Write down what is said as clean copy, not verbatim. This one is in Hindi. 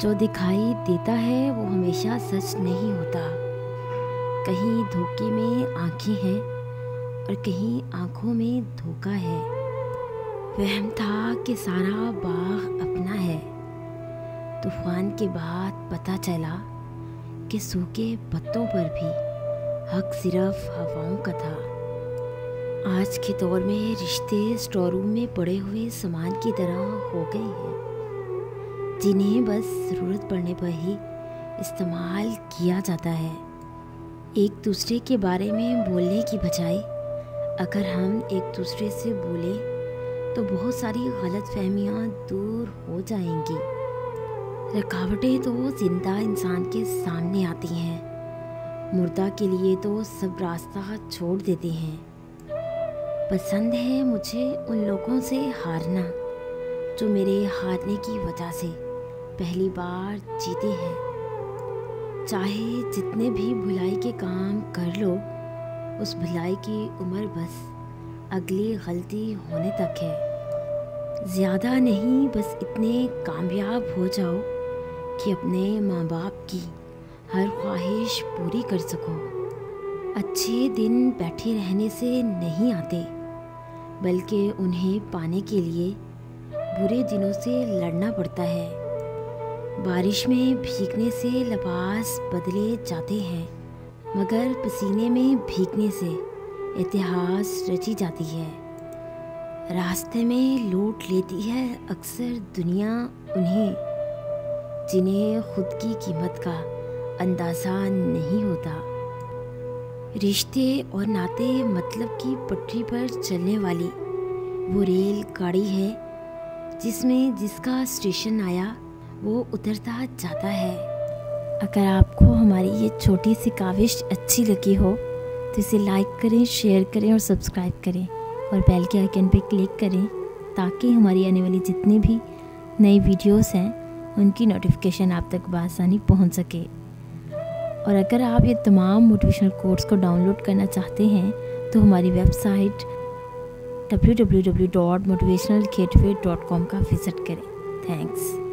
जो दिखाई देता है वो हमेशा सच नहीं होता। कहीं धोखे में आंखें हैं और कहीं आंखों में धोखा है। वहम था कि सारा बाग अपना है, तूफान के बाद पता चला कि सूखे पत्तों पर भी हक सिर्फ हवाओं का था। आज के दौर में रिश्ते स्टोर रूम में पड़े हुए सामान की तरह हो गए हैं, जिन्हें बस ज़रूरत पड़ने पर ही इस्तेमाल किया जाता है। एक दूसरे के बारे में बोलने की बजाय अगर हम एक दूसरे से बोलें तो बहुत सारी गलतफहमियां दूर हो जाएंगी। रुकावटें तो ज़िंदा इंसान के सामने आती हैं, मुर्दा के लिए तो सब रास्ता छोड़ देते हैं। पसंद है मुझे उन लोगों से हारना जो मेरे हारने की वजह से पहली बार जीते हैं। चाहे जितने भी भुलाई के काम कर लो, उस भुलाई की उम्र बस अगली गलती होने तक है। ज़्यादा नहीं, बस इतने कामयाब हो जाओ कि अपने माँ बाप की हर ख्वाहिश पूरी कर सको। अच्छे दिन बैठे रहने से नहीं आते, बल्कि उन्हें पाने के लिए बुरे दिनों से लड़ना पड़ता है। बारिश में भीगने से लिबास बदले जाते हैं, मगर पसीने में भीगने से इतिहास रची जाती है। रास्ते में लूट लेती है अक्सर दुनिया उन्हें जिन्हें खुद की कीमत का अंदाज़ा नहीं होता। रिश्ते और नाते मतलब की पटरी पर चलने वाली वो रेल गाड़ी है जिसमें जिसका स्टेशन आया वो उतरता जाता है। अगर आपको हमारी ये छोटी सी काविश अच्छी लगी हो तो इसे लाइक करें, शेयर करें और सब्सक्राइब करें और बेल के आइकन पे क्लिक करें ताकि हमारी आने वाली जितनी भी नई वीडियोस हैं उनकी नोटिफिकेशन आप तक बआसानी पहुंच सके। और अगर आप ये तमाम मोटिवेशनल कोट्स को डाउनलोड करना चाहते हैं तो हमारी वेबसाइट www.motivationalgateway.com का विज़िट करें। थैंक्स।